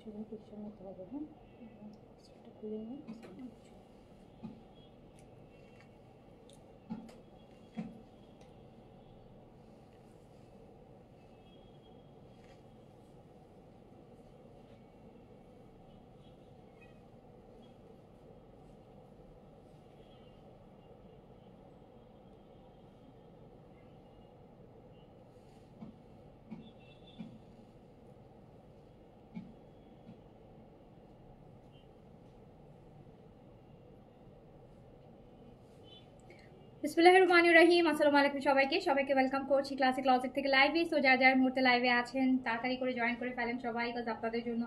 জন্য পিকচার নিতে হবে। হ্যাঁ, সেটা খুলে নিই। বিসমিল্লাহিররহমানিররহিম। আসসালামু আলাইকুম সবাইকে ওয়েলকাম করছি ক্লাসিক লজিক থেকে লাইভে। সো যারা মুহূর্তে লাইভে আছেন তাড়াতাড়ি করে জয়েন করে ফেলেন সবাই, বিকজ আপনাদের জন্য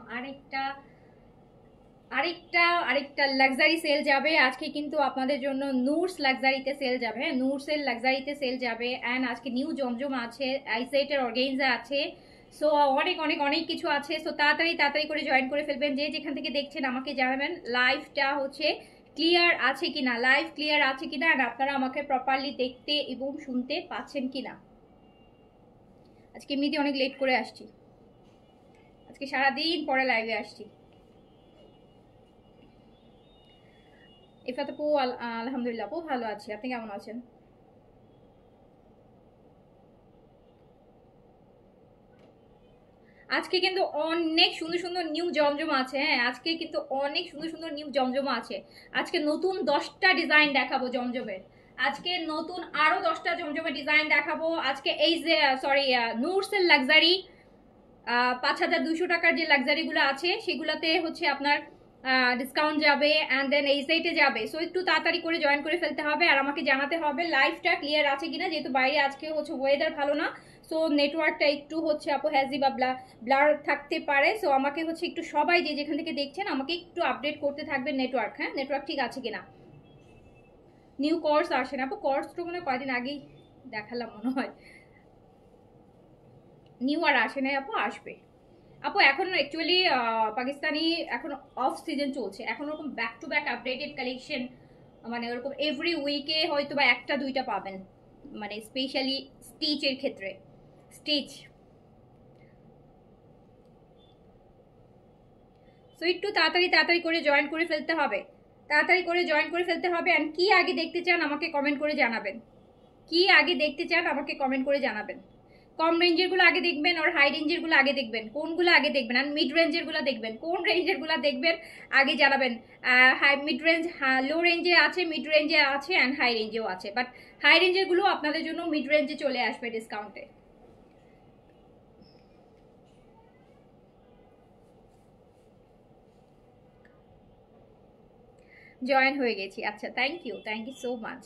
আরেকটা লাক্সারি সেল যাবে আজকে। কিন্তু আপনাদের জন্য নূরস লাক্সারিতে সেল যাবে। হ্যাঁ, নূরসের লাক্সারিতে সেল যাবে। অ্যান্ড আজকে নিউ জমজম আছে, আইসাইটের অর্গেনজা আছে। সো অনেক অনেক অনেক কিছু আছে। সো তাড়াতাড়ি করে জয়েন করে ফেলবেন। যে যেখান থেকে দেখছেন আমাকে জানাবেন লাইভটা হচ্ছে ক্লিয়ার আছে কিনা, লাইভ ক্লিয়ার আছে কিনা, আর আপনারা আমাকে প্রপারলি দেখতে এবং শুনতে পাচ্ছেন কিনা। আজকে এমনিতে অনেক লেট করে আসছি, আজকে সারাদিন পরে লাইভে আসছি। ইফাত আপু আলহামদুলিল্লাহ আপু ভালো আছি, আপনি কেমন আছেন? আজকে কিন্তু অনেক সুন্দর সুন্দর নিউ জমজম আছে। হ্যাঁ, আজকে কিন্তু অনেক সুন্দর সুন্দর নিউ জমজম আছে। আজকে নতুন 10টা ডিজাইন দেখাবো জমজমের। আজকে নতুন আরো 10টা জমজমের ডিজাইন দেখাবো আজকে। এই যে নূরসের লাক্সারি 5200 টাকার যে লাক্সারিগুলো আছে সেগুলোতে হচ্ছে আপনার ডিসকাউন্ট যাবে, অ্যান্ড দেন এই সাইটে যাবে। সো একটু তাড়াতাড়ি করে জয়েন করে ফেলতে হবে আর আমাকে জানাতে হবে লাইভটা ক্লিয়ার আছে কিনা, যেহেতু বাইরে আজকে হচ্ছে ওয়েদার ভালো না। সো নেটওয়ার্কটা একটু হচ্ছে আপু হ্যাজি বা ব্লার থাকতে পারে। সো আমাকে হচ্ছে একটু সবাই যে যেখান থেকে দেখছেন আমাকে একটু আপডেট করতে থাকবে নেটওয়ার্ক। হ্যাঁ, নেটওয়ার্ক ঠিক আছে কিনা। নিউ কোর্স আসে না আপু, কোর্স তো মনে হয় কয়দিন আগেই দেখালাম মনে হয়। নিউ আর আসে নাই আপু, আসবে আপু। এখন অ্যাকচুয়ালি পাকিস্তানি এখন অফ সিজন চলছে, এখন ওরকম back to back updated collection মানে ওরকম এভরি উইকে হয়তো বা একটা দুইটা পাবেন, মানে স্পেশালি স্টিচের ক্ষেত্রে। স্টিচ সো একটু তাড়াতাড়ি করে জয়েন করে ফেলতে হবে, তাড়াতাড়ি করে জয়েন করে ফেলতে হবে। অ্যান্ড কি আগে দেখতে চান আমাকে কমেন্ট করে জানাবেন, কি আগে দেখতে চান আমাকে কমেন্ট করে জানাবেন। কম রেঞ্জের গুলো আগে দেখবেন আর হাই রেঞ্জের গুলো আগে দেখবেন, কোনগুলো আগে দেখবেন। আর মিড রেঞ্জের গুলো দেখবেন, কোন রেঞ্জের গুলো দেখবেন আগে জানাবেন। হাই মিড রেঞ্জ, লো রেঞ্জে আছে, মিড রেঞ্জে আছে, অ্যান্ড হাই রেঞ্জেও আছে। বাট হাই রেঞ্জের গুলো আপনাদের জন্য মিড রেঞ্জে চলে আসবে ডিসকাউন্টে। জয়েন হয়ে গেছি, আচ্ছা thank you so much.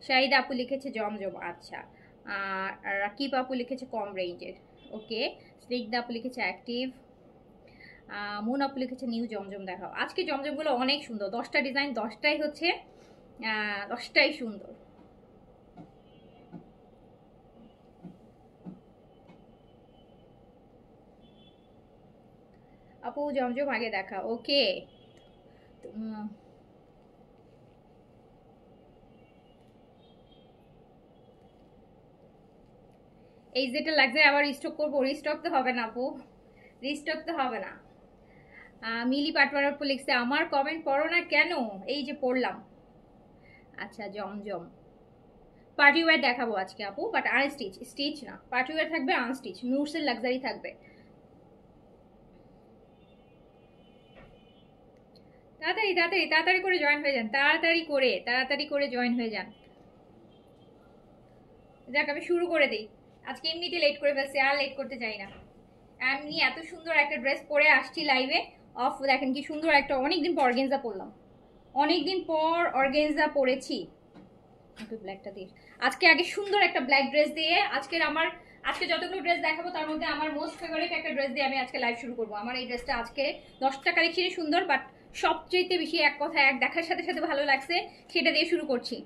Shahid আপু লিখেছে জমজম, আচ্ছা। আর রাকিব আপু লিখেছে কম রেঞ্জের, ওকে। স্নিগ্ধা আপু লিখেছে অ্যাক্টিভ। মুন আপু লিখেছে নিউ জমজম দেখাও। আজকে জমজমগুলো অনেক সুন্দর, 10টা ডিজাইন, 10টাই হচ্ছে 10টাই সুন্দর। আপু জমজম আগে দেখা, ওকে। এই যেটা লাগছে আবার রিস্টক করবো, রিস্টক তো হবে না আপু, রিস্টক তো হবে না। মিলি পাটওয়ার আপু লিখছে আমার কমেন্ট পড়ো না কেন, এই যে পড়লাম। আচ্ছা জমজম পার্টি ওয়্যার দেখাবো আজকে আপু, বাট আনস্টিচ, স্টিচ না, পার্টি ওয়্যার থাকবে আনস্টিচ, নূরসের লাক্সারি থাকবে। তাড়াতাড়ি করে জয়েন হয়ে যান, তাড়াতাড়ি করে জয়েন হয়ে যান। যাক আমি শুরু করে দিই, আজকে এমনিতে লেট করে ফেলছি, আর লেট করতে চাই না। এমনি এত সুন্দর একটা ড্রেস পরে আসছি লাইভে। অফ দেখেন কি সুন্দর একটা, অনেকদিন পর অর্গেনজা পরলাম, অনেকদিন পর অর্গেনজা পরেছি। ব্ল্যাকটা দিয়ে আজকে আগে সুন্দর একটা ব্ল্যাক ড্রেস দিয়ে আজকে যতগুলো ড্রেস দেখাবো তার মধ্যে আমার মোস্ট ফেভারিট একটা ড্রেস দিয়ে আমি আজকে লাইভ শুরু করবো। আমার এই ড্রেসটা আজকে 10টা কালেকশনই সুন্দর, বাট সবচেয়ে বেশি এক কথা এক দেখার সাথে সাথে ভালো লাগছে সেটা দিয়ে শুরু করছি।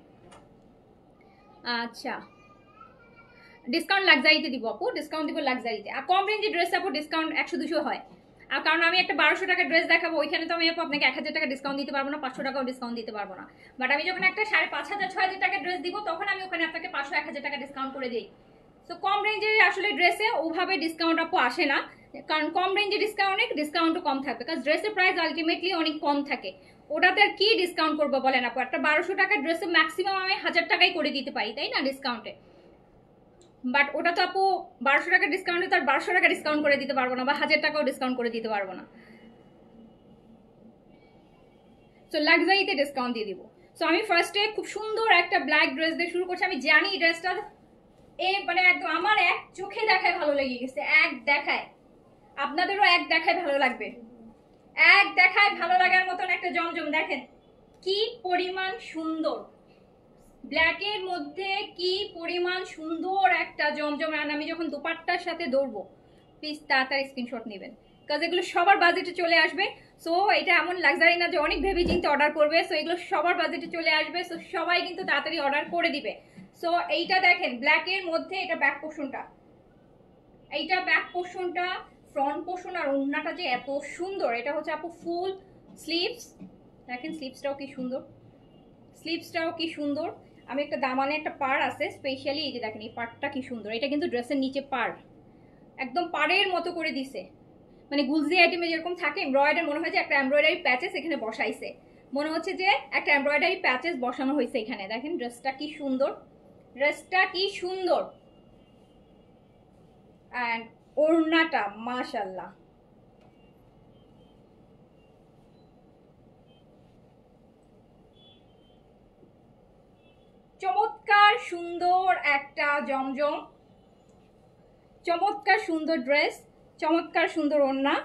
আচ্ছা ডিসকাউন্ট লাক্সারিতে দিব আপু, ডিসকাউন্ট দিব লাক্সারিতে। আর কম রেঞ্জের ড্রেস আপু ডিসকাউন্ট 100-200 হয়। আর কারণ আমি একটা 1200 টাকার ড্রেস দেখাবো, ওইখানে তো আমি আপু আপনাকে 1000 টাকা ডিসকাউন্ট দিতে পারবো না, 500 টাকাও ডিসকাউন্ট দিতে পারবো না। বাট আমি যখন একটা 5500-6000 টাকার ড্রেস দিব তখন আমি ওখানে আপনাকে 500-1000 টাকা ডিসকাউন্ট করে দিই। তো কম রেঞ্জের আসলে ড্রেসে ওভাবে ডিসকাউন্ট আপু আসে না, কারণ কম রেঞ্জে ডিসকাউন্টও কম থাকবে, কারণ ড্রেসের প্রাইস আলটিমেটলি অনেক কম থাকে। ওটাতে আর কি ডিসকাউন্ট করবো বলেন আপু? একটা 1200 টাকার ড্রেসে ম্যাক্সিমাম আমি 1000 টাকাই করে দিতে পারি, তাই না, ডিসকাউন্টে। বাট ওটা তো আপু 1200 টাকা ডিসকাউন্টে তো আর 1200 টাকা ডিসকাউন্ট করে দিতে পারবো না, বা 1000 টাকাও ডিসকাউন্ট করে দিতে পারবো না। সো লাক্সারিতে ডিসকাউন্ট দিয়ে দিব। সো আমি ফার্স্টে খুব সুন্দর একটা ব্ল্যাক ড্রেস দিয়ে শুরু করছি। আমি জানি ড্রেসটা মানে একদম আমার এক চোখে দেখায় ভালো লেগে গেছে, এক দেখায় আপনাদেরও এক দেখায় ভালো লাগবে, এক দেখায় ভালো লাগার মতন একটা জমজম। দেখেন কি পরিমাণ সুন্দর, ব্ল্যাকের মধ্যে কি পরিমাণ সুন্দর একটা জমজম। আর আমি যখন দুপাট্টার সাথে দৌড়বো, প্লিজ তাড়াতাড়ি স্ক্রিনশট নেবেন, কাজ এগুলো সবার বাজেটে চলে আসবে। সো এটা এমন লাক্সারি না যে অনেক ভেবে চিন্তে অর্ডার করবে, সো এগুলো সবার বাজেটে চলে আসবে। সো সবাই কিন্তু তাড়াতাড়ি অর্ডার করে দিবে। সো এইটা দেখেন ব্ল্যাকের মধ্যে, এটা ব্যাক পোর্শনটা, এইটা ব্যাক পোর্শনটা, ফ্রন্ট পোর্শন আর ওড়নাটা যে এত সুন্দর। এটা হচ্ছে আপু ফুল স্লিভস, দেখেন স্লিভসটাও কি সুন্দর, স্লিভসটাও কি সুন্দর। আমি একটা দামানে একটা পার আছে স্পেশালি, এই যে দেখেন এই পারটা কি সুন্দর। এটা কিন্তু ড্রেসের নিচে পার, একদম পাড়ের মতো করে দিছে, মানে গুলজি আইটেমে যেরকম থাকে এমব্রয়ডারি, মনে হয় যে একটা এমব্রয়ডারি প্যাচেস এখানে বসাইছে, মনে হচ্ছে যে একটা এমব্রয়ডারি প্যাচেস বসানো হয়েছে এখানে। দেখেন ড্রেসটা কি সুন্দর, ড্রেসটা কি সুন্দর। অ্যান্ড ওড়নাটা মাশাআল্লাহ, চমৎকার সুন্দর একটা জমজম, চমৎকার সুন্দর ড্রেস, চমৎকার সুন্দর ওড়না।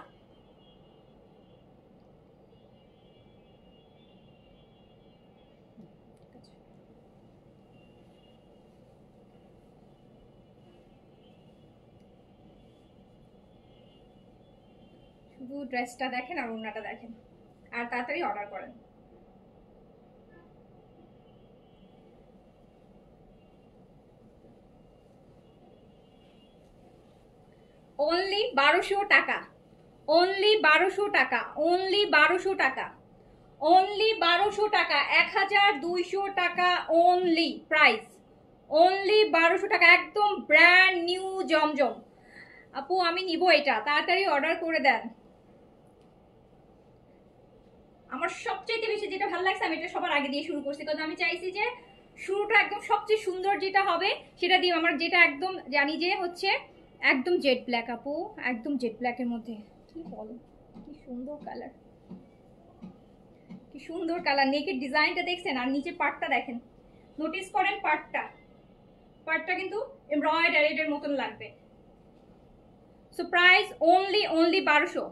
শুধু ড্রেসটা দেখেন আর ওড়নাটা দেখেন, আর তাড়াতাড়ি অর্ডার করেন। অনলি 1200 টাকা, অনলি 1200 টাকা, অনলি 1200 টাকা, অনলি 1200 টাকা, 1200 টাকা অনলি প্রাইস, অনলি 1200 টাকা, একদম ব্র্যান্ড নিউ জমজম। আপু আমি নিব এটা, তাড়াতাড়ি অর্ডার করে দেন। আমার সবচেয়ে বেশি যেটা ভালো লাগছে, আমি এটা সবার আগে দিয়ে শুরু করছি, কারণ আমি চাইছি যে শুরুটা একদম সবচেয়ে সুন্দর যেটা হবে সেটা দিয়ে। আমার যেটা একদম জানি যে হচ্ছে একদম জেড ব্ল্যাক আপু, একদম জেড ব্ল্যাকের মধ্যে, কি বলো কি সুন্দর কালার, কি সুন্দর কালার। নেকের ডিজাইনটা দেখছেন আর নিচে পাটটা দেখেন, নোটিস করেন পাটটা, পাটটা কিন্তু এমব্রয়ডারির মতন লাগবে। So price only 1200।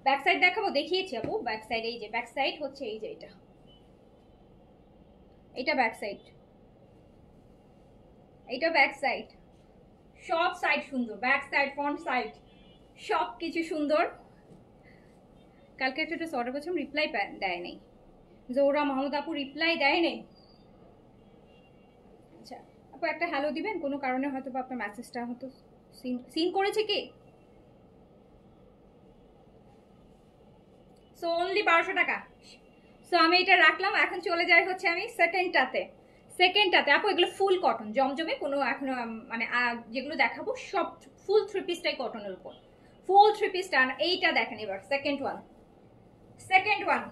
Back side দেখাবো, দেখিয়েছি আপু ব্যাক সাইড, এই যে ব্যাক সাইড হচ্ছে এই যে এটা, এটা ব্যাক সাইড, এটা ব্যাক সাইড, সব সাইড সুন্দর, ব্যাক সাইড ফ্রন্ট সাইড সব কিছু সুন্দর। কালকে একটা ড্রেস অর্ডার করছিলাম, রিপ্লাই দেয় নেই, জোহরা মাহমুদ আপু রিপ্লাই দেয় নেই। আচ্ছা আপু একটা হ্যালো দিবেন, কোনো কারণে হয়তো বা আপনার মেসেজটা হয়তো সিন করেছে কি। সো অনলি 1200 টাকা। সো আমি এটা রাখলাম, এখন চলে যাই হচ্ছে আমি সেকেন্ডটাতে। সেকেন্ডটাতে আপু এগুলো ফুল কটন জমজমে, কোনো এখনো মানে যেগুলো দেখাবো সব ফুল থ্রি পিসটাই কটনের উপর, ফুল থ্রি পিস টান। এইটা দেখেন এবার সেকেন্ড ওয়ান, সেকেন্ড ওয়ান,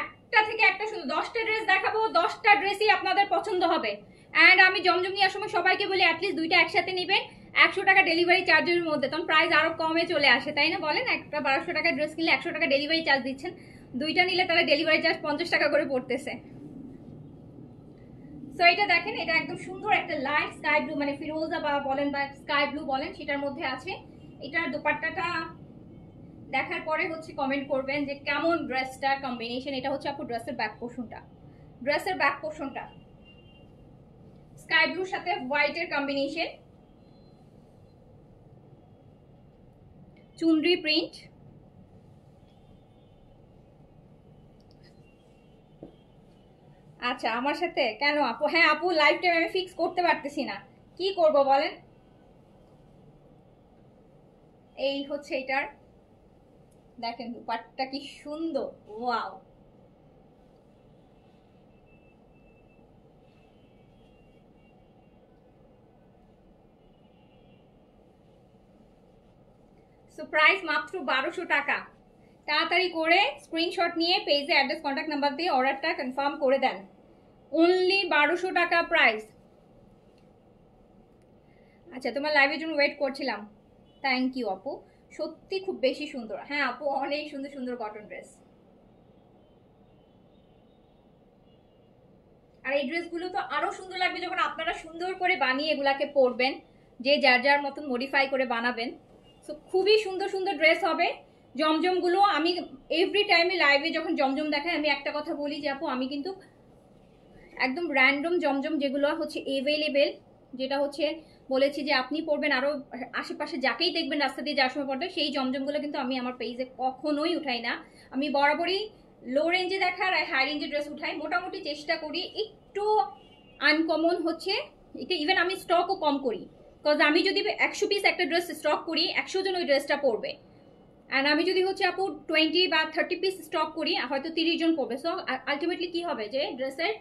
একটা থেকে একটা শুধু 10টা ড্রেস দেখাবো, 10টা ড্রেসই আপনাদের পছন্দ হবে। অ্যান্ড আমি জমজম নেওয়ার সময় সবাইকে বলি অ্যাটলিস্ট দুইটা একসাথে নেবেন, 100 টাকা ডেলিভারি চার্জের মধ্যে, তখন প্রাইস আরো কমে চলে আসে, তাই না বলেন? একটা 1200 টাকা ড্রেস কিনলে 100 টাকা ডেলিভারি চার্জ দিচ্ছেন, দুইটা নিলে তাহলে ডেলিভারি চার্জ 50 টাকা করে পড়তেছে। সো এটা দেখেন, এটা একদম সুন্দর একটা লাইট স্কাই ব্লু, মানে ফিরোজা বা বলেন বা স্কাই ব্লু বলেন, সেটার মধ্যে আছে। এটার দোপাট্টাটা দেখার পরে হচ্ছে কমেন্ট করবেন যে কেমন ড্রেসটা কম্বিনেশন। এটা হচ্ছে আপু ড্রেসের ব্যাক পোর্শনটা, ড্রেসের ব্যাক পোর্শনটা স্কাই ব্লুর সাথে হোয়াইটের কম্বিনেশন, চুনরি প্রিন্ট। আচ্ছা আমার সাথে কেন আপু? হ্যাঁ আপু লাইভ টাইম আমি ফিক্স করতে পারতেছি না, কি করব বলেন। এই হচ্ছে এটার, দেখেন দুপাট্টা কি সুন্দর, ওয়াও। সো প্রাইস মাত্র 1200 টাকা। তাড়াতাড়ি করে স্ক্রিনশট নিয়ে পেজে অ্যাড্রেস কন্ট্যাক্ট নাম্বার দিয়ে অর্ডারটা কনফার্ম করে দেন। অনলি 1200 টাকা প্রাইস। আচ্ছা, তোমার লাইভের জন্য ওয়েট করছিলাম। থ্যাংক ইউ আপু, সত্যি খুব বেশি সুন্দর। হ্যাঁ আপু, অনেক সুন্দর সুন্দর কটন ড্রেস। আর এই ড্রেসগুলো তো আরো সুন্দর লাগবে যখন আপনারা সুন্দর করে বানিয়ে এগুলাকে পরবেন, যে যার যার মতন মডিফাই করে বানাবেন। সো খুবই সুন্দর সুন্দর ড্রেস হবে। জমজমগুলো আমি এভরি টাইমে লাইভে যখন জমজম দেখাই আমি একটা কথা বলি যে আপু আমি কিন্তু একদম র্যান্ডম জমজম যেগুলো হচ্ছে এভেলেবেল, যেটা হচ্ছে বলেছি যে আপনি পড়বেন, আরও আশেপাশে যাকেই দেখবেন রাস্তা দিয়ে যাওয়ার সময় পড়বে, সেই জমজমগুলো কিন্তু আমি আমার পেজে কখনোই উঠাই না। আমি বরাবরই লো রেঞ্জে দেখার আর হাই রেঞ্জে ড্রেস উঠাই। মোটামুটি চেষ্টা করি একটু আনকমন হচ্ছে, এটা ইভেন আমি স্টকও কম করি। বিকজ আমি যদি 100 পিস একটা ড্রেস স্টক করি, 100 জন ওই ড্রেসটা পরবে। অ্যান্ড আমি যদি হচ্ছে আপু 20 বা 30 পিস স্টক করি, হয়তো 30 জন পরবে। সো আলটিমেটলি কি হবে যে ড্রেসের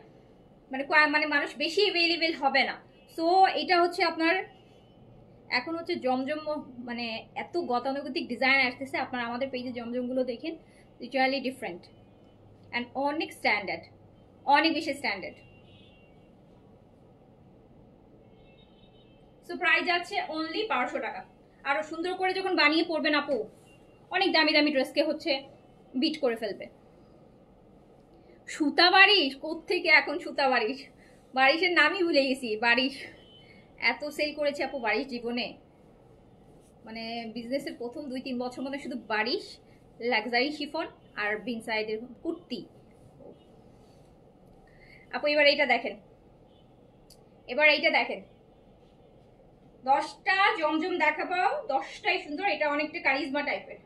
মানে মানুষ বেশি অ্যাভেলেবেল হবে না। সো এটা হচ্ছে আপনার এখন হচ্ছে জমজম, মানে এত গতানুগতিক ডিজাইন আসতেছে। আপনারা আমাদের পেজে জমজমগুলো দেখেন, লিটারালি ডিফারেন্ট অ্যান্ড অনেক স্ট্যান্ডার্ড, অনেক বেশি স্ট্যান্ডার্ড। সো প্রাইস আছে অনলি 1200 টাকা। আরো সুন্দর করে যখন বানিয়ে পরবেন আপু, অনেক দামি দামি ড্রেসকে হচ্ছে বিট করে ফেলবে। সুতা বারিশ কোত্থেকে এখন সুতা বারিশ, বারিশের নামই ভুলে গেছি। বারিশ এত সেল করেছে আপু বারিশ জীবনে, মানে বিজনেসের প্রথম 2-3 বছর মধ্যে শুধু বারিশ, লাক্সারি শিফন আর বিনসাইডের কুর্তি। আপু এবার এইটা দেখেন, এবার এইটা দেখেন। 10টা জমজম দেখাবো, 10টাই সুন্দর। এটা অনেকটা কারিজমা টাইপের।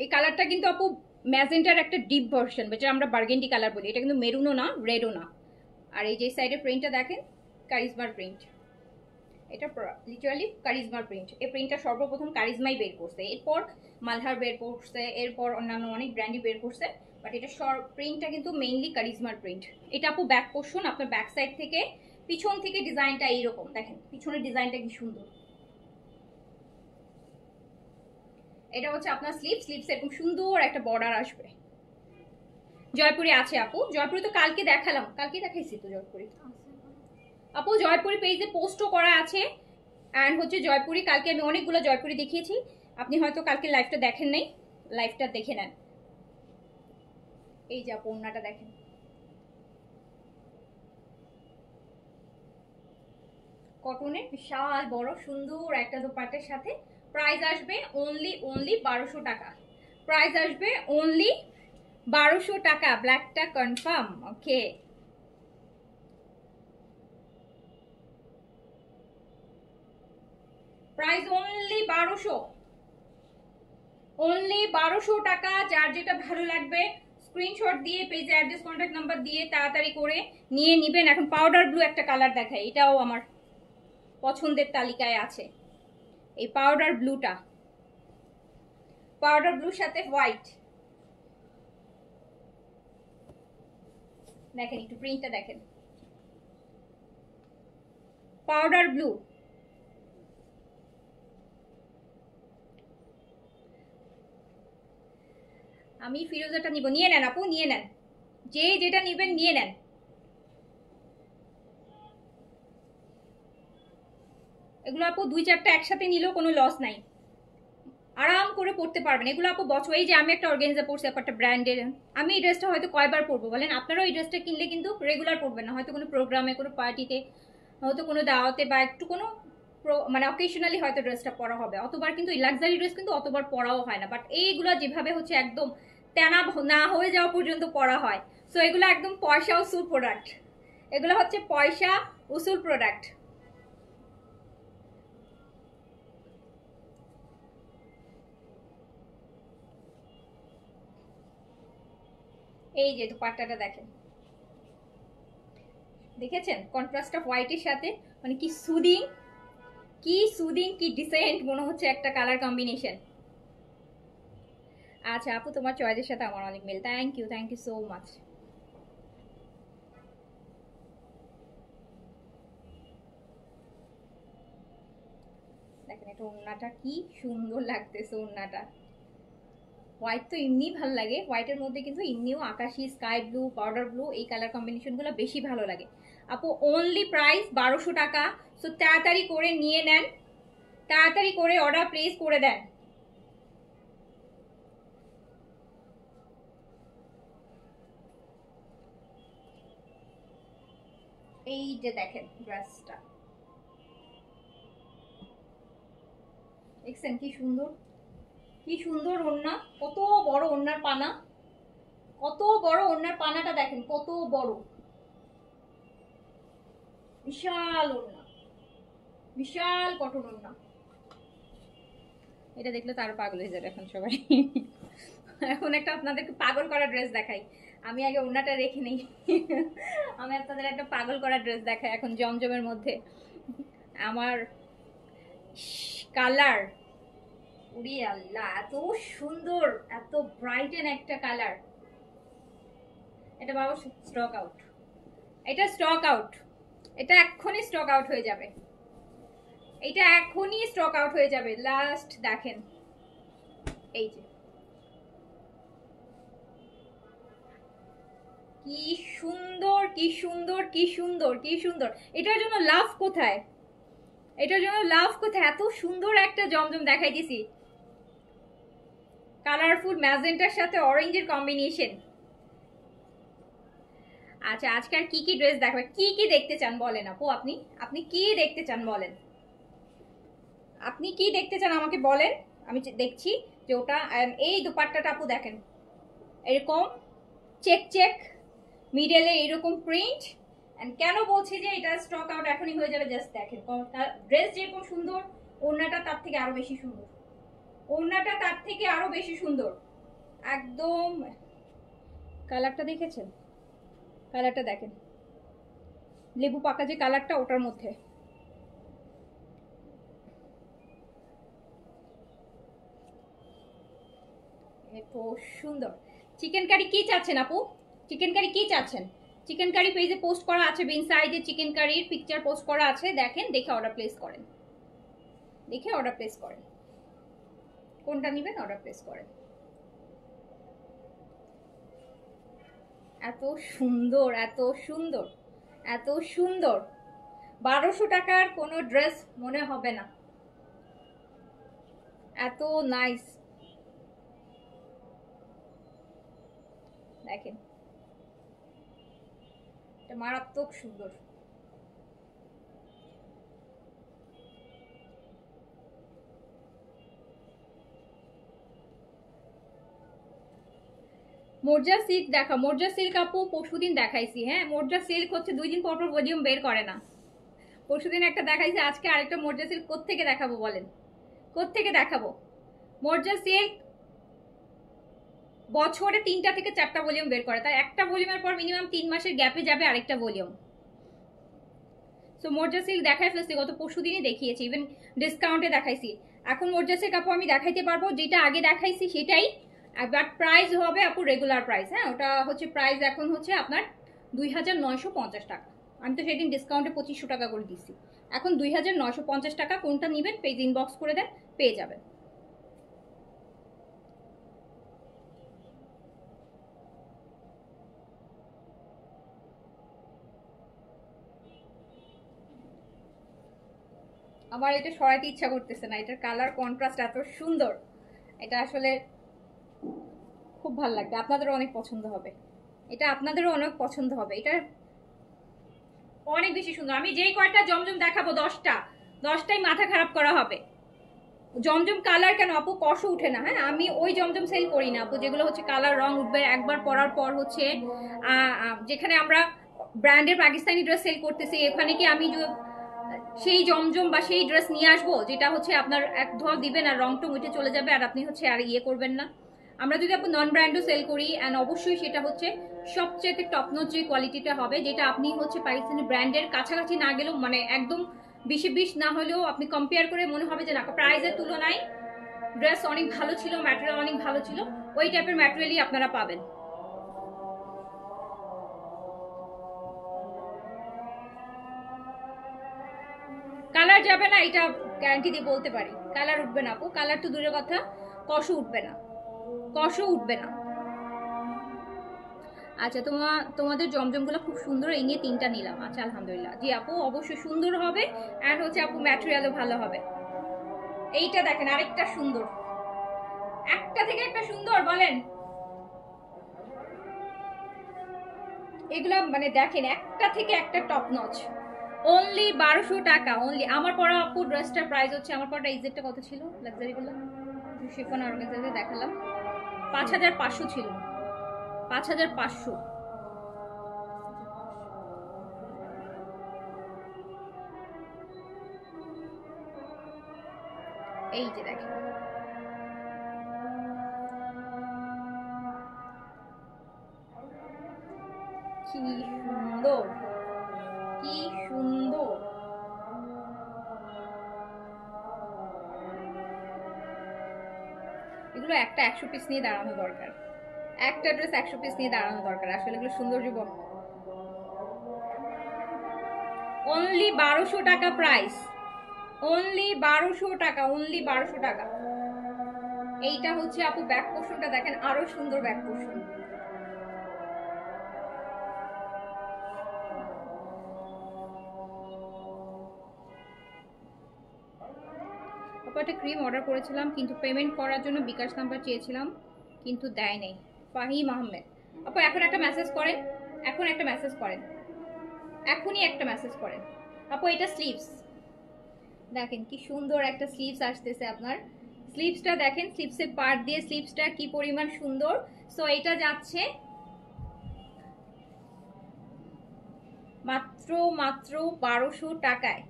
এই কালারটা কিন্তু আপু ম্যাজেন্টার একটা ডিপ ভার্সন, যেটা আমরা বার্গেন্ডি কালার বলি। এটা কিন্তু মেরুনও না, রেডও না। আর এই যে সাইডের প্রিন্টটা দেখেন, কারিজমার প্রিন্ট। এটা লিটারালি কারিজমার প্রিন্ট। এই প্রিন্টটা সর্বপ্রথম কারিজমাই বের করছে, এরপর মালহার বের করছে, এরপর অন্যান্য অনেক ব্র্যান্ডই বের করছে। বাট এটা প্রিন্টটা কিন্তু মেইনলি কারিজমার প্রিন্ট। এটা আপু ব্যাক পোর্শন, আপনার ব্যাক সাইড থেকে পিছন থেকে ডিজাইনটা এইরকম দেখেন। পিছনের ডিজাইনটা কি সুন্দর। এটা হচ্ছে আপনার স্লিভস এরকম সুন্দর একটা বর্ডার আসবে। জয়পুরি আছে আপু, জয়পুরি তো কালকে দেখালাম, কালকে দেখাইছি তো জয়পুরি আপু। জয়পুরি পেজে পোস্টও করা আছে। অ্যান্ড হচ্ছে জয়পুরি কালকে আমি অনেকগুলো জয়পুরি দেখিয়েছি। আপনি হয়তো কালকে লাইভটা দেখেন নাই, লাইভটা দেখে নেন। এই যে আপু ওড়নাটা দেখেন, কটনের বিশাল বড় সুন্দর একটা দোপাট্টার সাথে। প্রাইস আসবে অনলি 1200 টাকা। প্রাইস আসবে অনলি 1200 টাকা। ব্ল্যাকটা কনফার্ম, ওকে। প্রাইস অনলি 1200, অনলি 1200 টাকা। যার যেটা ভালো লাগবে স্ক্রিনশট দিয়ে পেজে অ্যাড্রেস কন্ট্যাক্ট নাম্বার দিয়ে তাড়াতাড়ি করে নিয়ে নেবেন। এখন পাউডার ব্লু একটা কালার দেখাই, এটাও আমার পছন্দের তালিকায় আছে। এই পাউডার ব্লুটা, পাউডার ব্লুর সাথে হোয়াইট দেখেন, একটু প্রিন্টটা দেখেন। পাউডার ব্লু, আমি ফিরোজাটা নিব। নিয়ে নেন আপু, নিয়ে নেন, যে যেটা নিবেন নিয়ে নেন। এগুলো আপু 2-4টা একসাথে নিলেও কোনো লস নাই, আরাম করে পড়তে পারবেন এগুলো আপু বছর। এই যে আমি একটা অর্গানজা পরছি একটা ব্র্যান্ডের, আমি এই ড্রেসটা হয়তো কয়বার পরবো বলেন? আপনারাও এই ড্রেসটা কিনলে কিন্তু রেগুলার পরবেন না, হয়তো কোনো প্রোগ্রামে, কোনো পার্টিতে, হয়তো কোনো দাওয়াতে বা একটু কোনো মানে অকেশনালি হয়তো ড্রেসটা পরা হবে। অতবার কিন্তু এই লাক্সারি ড্রেস কিন্তু অতবার পরাও হয় না। বাট এইগুলো যেভাবে হচ্ছে একদম তেনা না হয়ে যাওয়া পর্যন্ত পরা হয়। সো এগুলো একদম পয়সা উসুল প্রোডাক্ট, এগুলো হচ্ছে পয়সা উসুল প্রোডাক্ট। এই যে দুপাট্টাটা দেখেন, দেখেছেন কন্ট্রাস্টটা হোয়াইটের সাথে, মানে কি সুদিং, কি সুদিং, কি ডিসেন্ট মনে হচ্ছে একটা কালার কম্বিনেশন। আচ্ছা আপু, তোমার চয়েসের সাথে আমার অনেক মিল। Thank you so much. দেখেন এটা ওড়নাটা কি সুন্দর লাগতেছে। ওড়নাটা হোয়াইট তো এমনি ভালো লাগে, হোয়াইটের মধ্যে কিন্তু এমনিও আকাশি, স্কাই ব্লু, পাউডার ব্লু এই কালার কম্বিনেশনগুলো বেশি ভালো লাগে। আপু অনলি প্রাইস 1200 টাকা। সো তাড়াতাড়ি করে নিয়ে নেন, তাড়াতাড়ি করে অর্ডার প্লেস করে দেন। এই যে দেখেন ড্রেসটা, দেখছেন কি সুন্দর, কি সুন্দর ওড়না, কত বড় ওড়নার পানা, কত বড় ওড়নার পানাটা দেখেন, কত বড়, বিশাল ওড়না, বিশাল কটন ওড়না। এটা দেখলে তো আরো পাগল হয়ে যাবে এখন সবাই। এখন একটা আপনাদেরকে পাগল করা ড্রেস দেখাই, আমি আগে ওড়নাটা রেখে নেই। আমি আপনাদের একটা পাগল করা ড্রেস দেখাই এখন জমজমের মধ্যে। আমার কালার, উড়ি আল্লাহ এত সুন্দর, এত ব্রাইটেন একটা কালার। এটা বাবা স্টক আউট, এটা স্টক আউট, এটা এক্ষুনি স্টক আউট হয়ে যাবে, এটা এখনই স্টক আউট হয়ে যাবে। লাস্ট দেখেন এই যে কি সুন্দর, কি সুন্দর, কি সুন্দর, কি সুন্দর। এটার জন্য লাভ কোথায়, এটার জন্য লাভ কোথায়? এত সুন্দর একটা জমজম দেখাইতেছি, কালারফুল ম্যাজেন্টার সাথে অরেঞ্জের কম্বিনেশন। আচ্ছা আজকে আর কি কি ড্রেস দেখাবে, কি কি দেখতে চান বলেন আপু, আপনি আপনি কি দেখতে চান বলেন, আপনি কি দেখতে চান আমাকে বলেন, আমি দেখছি যে ওটা। এই দুপাট্টাটা আপু দেখেন, এরকম চেক চেক মিডলে এরকম প্রিন্ট। এন্ড কেন বলছি যে এটা স্টক আউট এখনই হয়ে যাবে, জাস্ট দেখেন ড্রেস যেরকম সুন্দর, ওড়নাটা তার থেকে আরো বেশি সুন্দর, ওড়নাটা তার থেকে আরো বেশি সুন্দর একদম। কালারটা দেখেছেন, কালারটা দেখেন, লেবু পাকা যে কালারটা ওটার মধ্যে। এত সুন্দর। চিকেন কারি কি চাচ্ছেন আপু, চিকেন কারি কি চাচ্ছেন? চিকেন কারি পেজে পোস্ট করা আছে, বিন সাইডে চিকেন কারির পিকচার পোস্ট করা আছে, দেখেন, দেখে অর্ডার প্লেস করেন, দেখে অর্ডার প্লেস করেন, কোনটা নেবেন অর্ডার প্লেস করেন। এত সুন্দর, এত সুন্দর, এত সুন্দর, 1200 টাকার কোনো ড্রেস মনে হবে না, এত নাইস। দেখেন এটা মারাত্মক সুন্দর। মোর্জা সিল্ক দেখা, মোর্জা সিল্ক আপু পরশুদিন দেখাইছি, হ্যাঁ মোর্জা সিল্ক হচ্ছে 2 দিন পর পর ভলিউম বের করে না। পরশুদিন একটা দেখাইছি, আজকে আরেকটা মোর্জা সিল্ক কোত্থেকে দেখাবো বলেন, কোত্থেকে দেখাবো? মোর্জা সিল্ক বছরে 3টা থেকে 4টা ভলিউম বের করে, তার একটা ভলিউমের পর মিনিমাম 3 মাসের গ্যাপে যাবে আরেকটা ভলিউম। সো মোর্জা সিল্ক দেখাই ফেলছি, গত পরশুদিনই দেখিয়েছি, ইভেন ডিসকাউন্টে দেখাইছি। এখন মোর্জা সিল্ক আপু আমি দেখাইতে পারবো, যেটা আগে দেখাইছি সেটাই, বাট প্রাইস হবে আপু রেগুলার প্রাইস, হ্যাঁ ওটা হচ্ছে প্রাইস এখন হচ্ছে আপনার 2950 টাকা। আমি তো সেদিন ডিসকাউন্টে 2500 টাকা করে দিচ্ছি, এখন 2950 টাকা। কোনটা নেবেন পেজ ইনবক্স করে দেন, পেয়ে যাবেন। আমার এটা সরাইতে ইচ্ছা করতেছে না, এটার কালার কন্ট্রাস্ট এত সুন্দর, এটা আসলে খুব ভালো লাগবে, আপনাদেরও অনেক পছন্দ হবে, এটা আপনাদেরও অনেক পছন্দ হবে, এটা অনেক বেশি সুন্দর। আমি যেই কয়টা জমজম দেখাবো 10টাই মাথা খারাপ করা হবে। জমজম কালার কেন আপু কষ উঠে না, হ্যাঁ আমি ওই জমজম সেল করি না আপু যেগুলো হচ্ছে কালার রং উঠবে একবার পরার পর হচ্ছে। যেখানে আমরা ব্র্যান্ডের পাকিস্তানি ড্রেস সেল করতেছি, এখানে কি আমি সেই জমজম বা সেই ড্রেস নিয়ে আসবো যেটা হচ্ছে আপনার এক ধোয়া দিবেন আর রং টং উঠে চলে যাবে আর আপনি হচ্ছে আর ইয়ে করবেন না? আমরা যদি আপনি নন ব্র্যান্ডও সেল করি, অ্যান্ড অবশ্যই সেটা হচ্ছে সবচেয়ে টপ নচ যে কোয়ালিটিটা হবে, যেটা আপনি হচ্ছে পাকিস্তানি ব্র্যান্ডের কাছাকাছি না গেলেও মানে একদম 20 না হলেও আপনি কম্পেয়ার করে মনে হবে যে না প্রাইসের তুলনায় ড্রেস অনেক ভালো ছিল, ম্যাটেরিয়াল অনেক ভালো ছিল, ওই টাইপের ম্যাটেরিয়ালই আপনারা পাবেন। কালার যাবে না, এটা গ্যারান্টি দিয়ে বলতে পারি কালার উঠবে না আপু, কালার তো দূরের কথা, কষও উঠবে না, কষও উঠবে না। আচ্ছা তোমাদের জমজমগুলো খুব সুন্দর, এই নিয়ে 3টা নিলাম। আচ্ছা আলহামদুলিল্লাহ। জি আপু অবশ্যই সুন্দর হবে, অ্যান্ড হচ্ছে আপু ম্যাটেরিয়ালও ভালো হবে। এইটা দেখেন আরেকটা সুন্দর, একটা থেকে একটা সুন্দর বলেন। এগুলা মানে দেখেন একটা থেকে একটা টপ নচ। অনলি 1200 টাকা অনলি। আমার পরা আপু ড্রেসটার প্রাইস হচ্ছে, আমার পরাটা এক্সাক্টটা কত ছিল লাক্সারি গুলো শিফন অর্গানাইজারে দেখালাম, 5500 ছিল, 5500। এই যে দেখেন কি সুন্দর, কি সুন্দর। এগুলো একটা 100 পিস নিয়ে দাঁড়ানো দরকার, একটা ড্রেস 100 পিস নিয়ে দাঁড়ানো দরকার, আসলে এগুলো সৌন্দর্য। অনলি 1200 টাকা প্রাইস, অনলি 1200 টাকা, অনলি 1200 টাকা। এইটা হচ্ছে আপু ব্যাক পোর্শনটা দেখেন, আরো সুন্দর ব্যাক পোর্শন। আপু একটা ক্রিম অর্ডার করেছিলাম, কিন্তু পেমেন্ট করার জন্য বিকাশ নাম্বার চেয়েছিলাম, কিন্তু দেয় নাই। ফাহিম আহমেদ আপু এখন একটা মেসেজ করেন, এখন একটা মেসেজ করেন, এখনই একটা মেসেজ করেন। আপু এটা স্লিভস দেখেন, কি সুন্দর একটা স্লিভস আসতেছে আপনার। স্লিভসটা দেখেন, স্লিভসের পার্ট দিয়ে স্লিভসটা কি পরিমাণ সুন্দর। সো এটা যাচ্ছে মাত্র মাত্র 1200 টাকায়।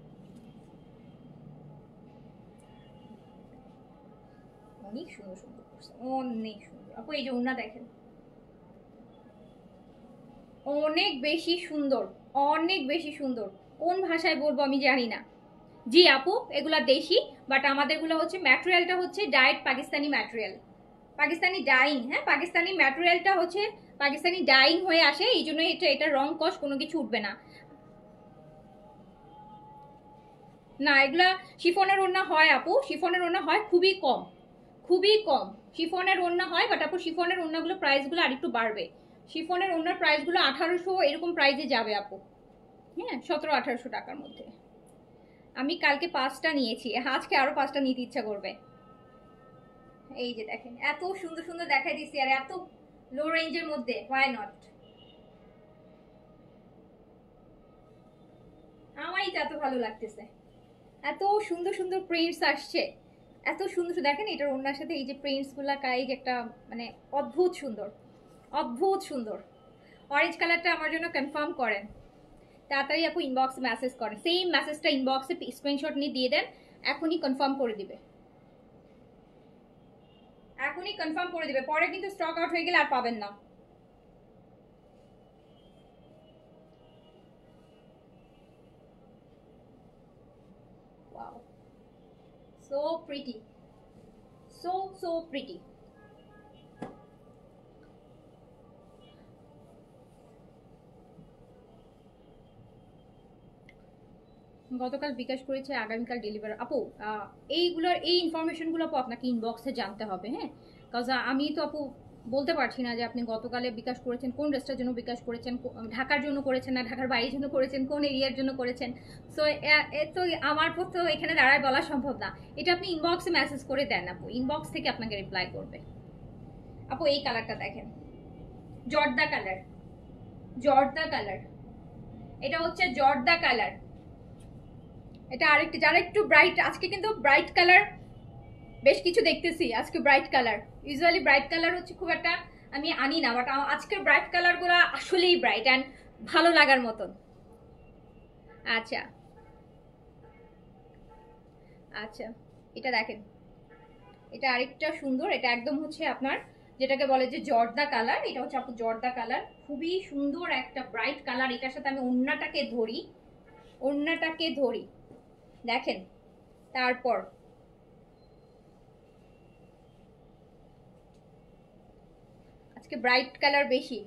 অনেক সুন্দর সুন্দর, অনেক সুন্দর আপু। এই যে ওড়না দেখেন, অনেক বেশি সুন্দর, অনেক বেশি সুন্দর। কোন ভাষায় বলবো আমি জানি না। জি আপু এগুলা দেশি, বাট আমাদেরগুলো হচ্ছে ম্যাটেরিয়ালটা হচ্ছে ডায়েট পাকিস্তানি ম্যাটেরিয়াল, পাকিস্তানি ডাইং। হ্যাঁ পাকিস্তানি ম্যাটেরিয়ালটা হচ্ছে পাকিস্তানি ডাইং হয়ে আসে, এই জন্য এটা রং কস কোনো কিছু উঠবে না। না এগুলা শিফনের ওড়না হয় আপু, শিফনের ওড়না হয় খুবই কম, খুবই কম শিফনের ওড়না হয়, বাট আপু শিফনের ওড়নাগুলো প্রাইসগুলো আরেকটু বাড়বে। শিফনের ওড়নার প্রাইসগুলো 1800 এরকম প্রাইসে যাবে আপু, হ্যাঁ 1700-1800 টাকার মধ্যে। আমি কালকে 5টা নিয়েছি, আজকে আরো 5টা নিতে ইচ্ছা করবে। এই যে দেখেন এত সুন্দর সুন্দর দেখাই দিচ্ছি, আর এত লো রেঞ্জের মধ্যে, হোয়াই নট। আমারই তো এত ভালো লাগতেছে, এত সুন্দর সুন্দর প্রিন্টস আসছে, এত সুন্দর দেখেন এটার ওড়নার সাথে এই যে প্রিন্টস গুলা, এই যে একটা মানে অদ্ভুত সুন্দর, অদ্ভুত সুন্দর। অরেঞ্জ কালারটা আমার জন্য কনফার্ম করেন তাড়াতাড়ি আপু, ইনবক্সে মেসেজ করেন, সেম মেসেজটা ইনবক্সে স্ক্রিনশট নিয়ে দিয়ে দেন, এখনই কনফার্ম করে দিবে, এখনই কনফার্ম করে দিবে, পরে কিন্তু স্টক আউট হয়ে গেলে আর পাবেন না। Wow, so pretty, so pretty। গতকাল বিকাশ করেছে, আগামীকাল ডেলিভার। আপু এইগুলোর এই ইনফরমেশনগুলো আপু আপনাকে ইনবক্সে জানতে হবে, হ্যাঁ কাজ আমি তো আপু বলতে পারছি না যে আপনি গতকালে বিকাশ করেছেন, কোন ড্রেসটার জন্য বিকাশ করেছেন, ঢাকার জন্য করেছেন না ঢাকার বাইরের জন্য করেছেন, কোন এরিয়ার জন্য করেছেন। সো তো আমার তো এখানে দাঁড়ায় বলা সম্ভব না, এটা আপনি ইনবক্সে মেসেজ করে দেন আপু, ইনবক্স থেকে আপনাকে রিপ্লাই করবে। আপু এই কালারটা দেখেন, জর্দা কালার, জর্দা কালার, এটা হচ্ছে জর্দা কালার। এটা আরেকটা যারা একটু ব্রাইট, আজকে কিন্তু ব্রাইট কালার বেশ কিছু দেখতেছি, আজকে bright colour, usually bright colour হচ্ছে খুব একটা আমি আনি না, বাট আজকের ব্রাইট কালারগুলো আসলেই ব্রাইট অ্যান্ড ভালো লাগার মতন। আচ্ছা আচ্ছা এটা দেখেন, এটা আরেকটা সুন্দর, এটা একদম হচ্ছে আপনার যেটাকে বলে যে জর্দা কালার, এটা হচ্ছে আপু জর্দা কালার, খুবই সুন্দর একটা ব্রাইট কালার। এটার সাথে আমি ওড়নাটাকে ধরি, ওড়নাটাকে ধরি দেখেন, তারপর আজকে ব্রাইট কালার বেশি।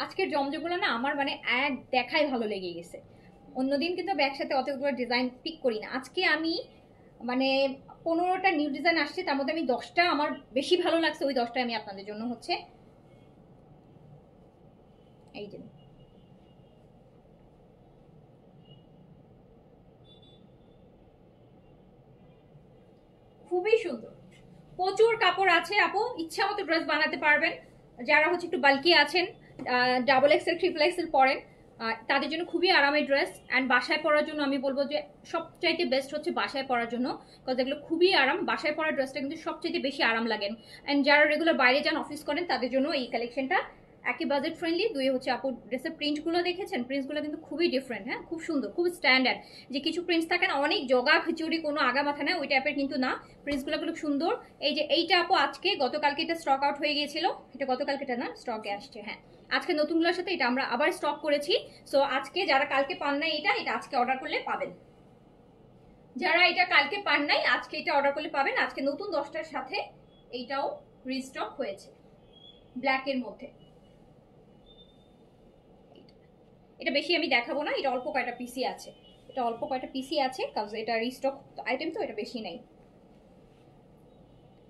আজকের জমজমগুলো না আমার মানে এক দেখাই ভালো লেগে গেছে। অন্যদিন কিন্তু আমি একসাথে অতগুলো ডিজাইন পিক করি না। আজকে আমি মানে 15টা নিউ ডিজাইন আসছে, তার মধ্যে আমি 10টা আমার বেশি ভালো লাগছে, ওই 10টা আমি আপনাদের জন্য হচ্ছে এই যে খুবই সুন্দর, প্রচুর কাপড় আছে আপু, ইচ্ছা মতো ড্রেস বানাতে পারবেন। যারা হচ্ছে একটু বাল্কি আছেন, ডাবল এক্সেল ট্রিপল এক্সেল পরেন, তাদের জন্য খুবই আরামের ড্রেস। অ্যান্ড বাসায় পরার জন্য আমি বলবো যে সবচাইতে বেস্ট হচ্ছে বাসায় পরার জন্য, বিকজ এগুলো খুবই আরাম। বাসায় পরার ড্রেসটা কিন্তু সবচাইতে বেশি আরাম লাগেন। অ্যান্ড যারা রেগুলার বাইরে যান, অফিস করেন, তাদের জন্য এই কালেকশনটা একই বাজেট ফ্রেন্ডলি। দুই হচ্ছে আপু ড্রেসের প্রিন্টগুলো দেখেছেন, প্রিন্টসগুলো কিন্তু খুবই ডিফারেন্ট, হ্যাঁ খুব সুন্দর, খুব স্ট্যান্ডার্ড। যে কিছু প্রিন্টস থাকে না অনেক জগা খিচুড়ি, কোনো আগা মাথা না, ওই টাইপের কিন্তু না, প্রিন্টসগুলো খুব সুন্দর। এই যে এইটা আপু আজকে গতকালকে এটা স্টক আউট হয়ে গিয়েছিল, এটা গতকালকে এটা না স্টকে আসছে, হ্যাঁ আজকে নতুনগুলোর সাথে এটা আমরা আবার স্টক করেছি। সো আজকে যারা কালকে পান নাই এটা এটা আজকে অর্ডার করলে পাবেন, যারা এটা কালকে পান নাই আজকে এটা অর্ডার করলে পাবেন। আজকে নতুন 10টার সাথে এইটাও রিস্টক হয়েছে ব্ল্যাকের মধ্যে। এটা বেশি আমি দেখাবো না, এটা অল্প কয়টা পিসি আছে, এটা অল্প কয়টা পিসি আছে, কারণ এটা রিস্টক আইটেম তো, এটা বেশি নেই।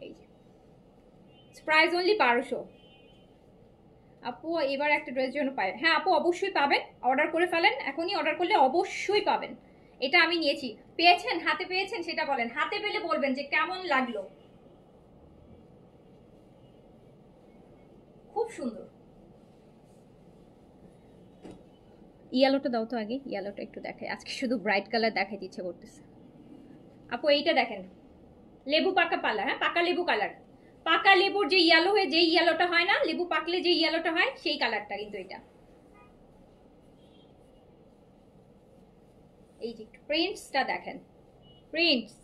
এই যে প্রাইস অনলি 1200। আপু এবার একটা ড্রেস জন্য পাবেন, হ্যাঁ আপু অবশ্যই পাবেন, অর্ডার করে ফেলেন, এখনই অর্ডার করলে অবশ্যই পাবেন। এটা আমি নিয়েছি, পেয়েছেন, হাতে পেয়েছেন সেটা বলেন, হাতে পেলে বলবেন যে কেমন লাগলো। খুব সুন্দর। ইয়েলোটা দাও তো আগে, ইয়েলোটা একটু দেখাই, আজকে শুধু ব্রাইট কালার দেখাইতে ইচ্ছে করতেছে। আপু এইটা দেখেন, লেবু পাকা পালা, হ্যাঁ পাকা লেবু কালার, পাকা লেবুর যে ইয়েলো হয়ে যে ইয়েলোটা হয় না, লেবু পাকলে যে ইয়েলোটা হয় সেই কালারটা কিন্তু এটা। এই যে প্রিন্টসটা দেখেন, প্রিন্টস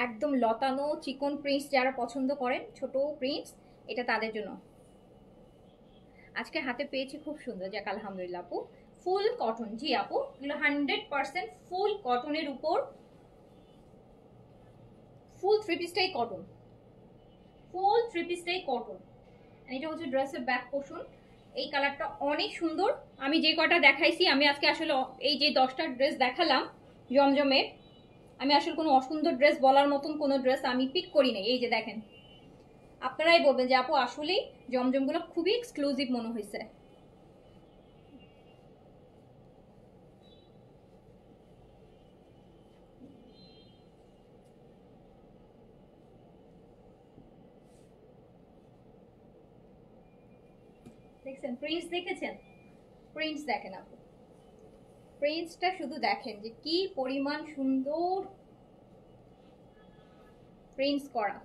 একদম লতানো চিকন প্রিন্টস, যারা পছন্দ করেন ছোট প্রিন্টস, এটা তাদের জন্য। আজকে হাতে পেয়েছি, খুব সুন্দর, যাক আলহামদুলিল্লাহ। আপু ফুল কটন, জি আপু এগুলো 100% ফুল কটনের উপর, ফুল থ্রি পিসটাই কটন, ফুল থ্রি পিসটাই কটন। এটা হচ্ছে ড্রেসের ব্যাক পোর্শন, এই কালারটা অনেক সুন্দর। আমি যে কটা দেখাইছি, আমি আজকে আসলে এই যে 10টা ড্রেস দেখালাম জমজমের, আমি আসলে কোনো অসুন্দর ড্রেস বলার মতন কোনো ড্রেস আমি পিক করি নাই। এই যে দেখেন, আপনারাই বলবেন যে আপু আসলেই জমজমগুলো খুবই এক্সক্লুসিভ মনে হয়েছে। দেখছেন প্রিন্টস, দেখেছেন প্রিন্টস, দেখেন আপু প্রিন্টসটা শুধু দেখেন যে কি পরিমাণ সুন্দর প্রিন্টস করা।